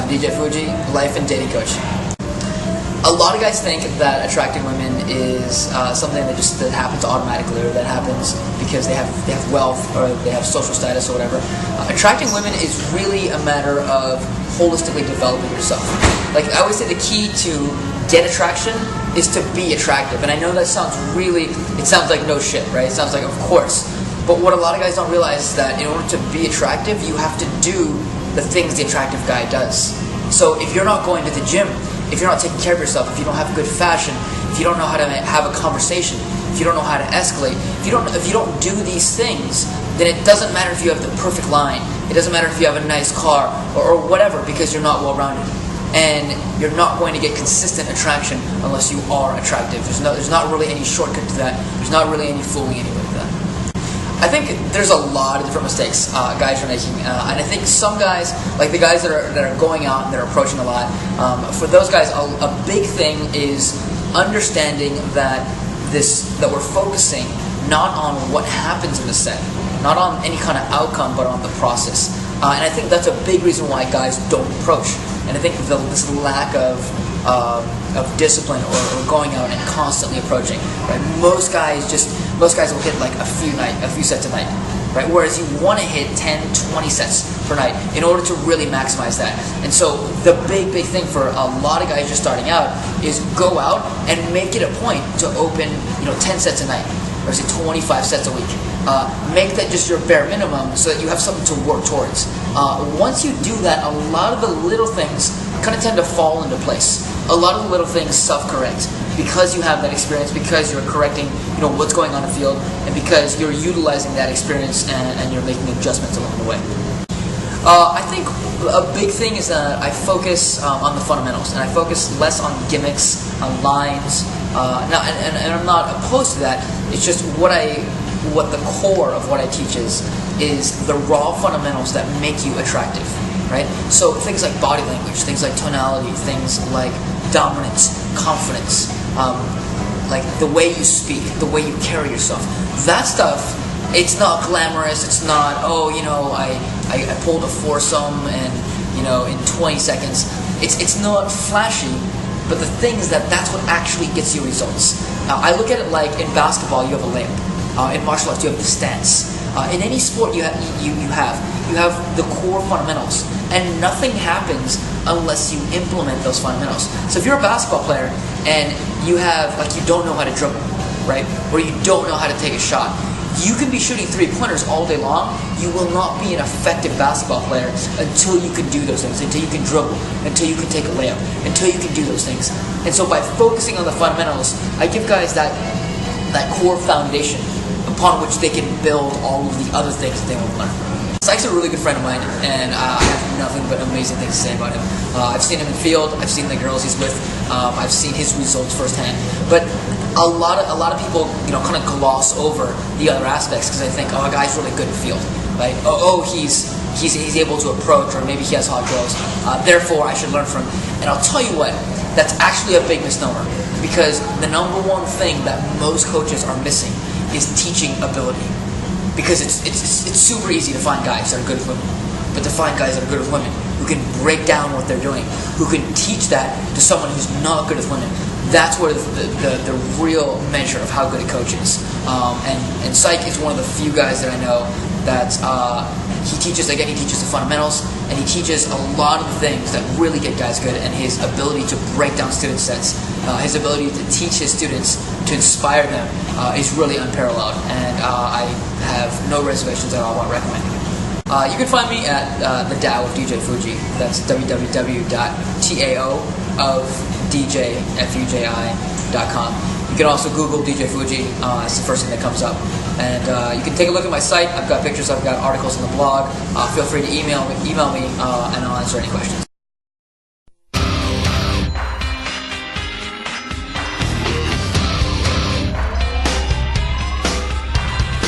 DJ Fuji, life and dating coach. A lot of guys think that attracting women is something that happens automatically, or that happens because they have wealth or they have social status or whatever. Attracting women is really a matter of holistically developing yourself. Like I always say, the key to get attraction is to be attractive. And I know that sounds like no shit, right? It sounds like, of course. But what a lot of guys don't realize is that in order to be attractive, you have to do the things the attractive guy does. So if you're not going to the gym, if you're not taking care of yourself, if you don't have good fashion, if you don't know how to have a conversation, if you don't know how to escalate, if you don't do these things, then it doesn't matter if you have the perfect line. It doesn't matter if you have a nice car or whatever, because you're not well-rounded. And you're not going to get consistent attraction unless you are attractive. There's not really any shortcut to that. There's not really any fooling anyone with that. I think there's a lot of different mistakes guys are making, and I think some guys, like the guys that are going out and that are approaching a lot, for those guys, a big thing is understanding that we're focusing not on what happens in the set, not on any kind of outcome, but on the process. And I think that's a big reason why guys don't approach. And I think this lack of discipline or going out and constantly approaching, right? Most guys will hit like a few sets a night, right? Whereas you want to hit 10, 20 sets per night in order to really maximize that. And so the big thing for a lot of guys just starting out is go out and make it a point to open 10 sets a night, or say 25 sets a week. Make that just your bare minimum so that you have something to work towards. Once you do that, a lot of the little things kind of tend to fall into place. A lot of the little things self-correct because you have that experience, because you're correcting what's going on in the field, and because you're utilizing that experience and you're making adjustments along the way. I think a big thing is that I focus on the fundamentals, and I focus less on gimmicks, on lines. Now, and I'm not opposed to that. It's just what the core of what I teach is the raw fundamentals that make you attractive, right? So things like body language, things like tonality, things like dominance, confidence, like the way you speak, the way you carry yourself. That stuff, it's not glamorous. It's not, I pulled a foursome and in 20 seconds. It's not flashy. But the thing is that's what actually gets you results. I look at it like in basketball, you have a layup. In martial arts, you have the stance. In any sport, you have the core fundamentals, and nothing happens unless you implement those fundamentals. So if you're a basketball player and you don't know how to dribble, right, or you don't know how to take a shot, you can be shooting three-pointers all day long. You will not be an effective basketball player until you can do those things, until you can dribble, until you can take a layup, until you can do those things. And so by focusing on the fundamentals, I give guys that core foundation upon which they can build all of the other things that they want to learn. Psych's a really good friend of mine, and I have nothing but amazing things to say about him. I've seen him in the field, I've seen the girls he's with, I've seen his results firsthand. But a lot of people, kind of gloss over the other aspects because they think, a guy's really good in the field, right? He's able to approach, or maybe he has hot girls. Therefore, I should learn from him. And I'll tell you what, that's actually a big misnomer, because the number one thing that most coaches are missing is teaching ability. Because it's super easy to find guys that are good with women, but to find guys that are good with women who can break down what they're doing, who can teach that to someone who's not good with women, that's where the real measure of how good a coach is. And Psych is one of the few guys that I know that he teaches the fundamentals, and he teaches a lot of the things that really get guys good, and his ability to break down student sets, his ability to teach his students, to inspire them, is really unparalleled, and I have no reservations at all about recommending it. You can find me at the Tao of DJ Fuji. That's www.taofdjfuji.com. You can also Google DJ Fuji. It's the first thing that comes up. And you can take a look at my site. I've got pictures. I've got articles on the blog. Feel free to email me, and I'll answer any questions.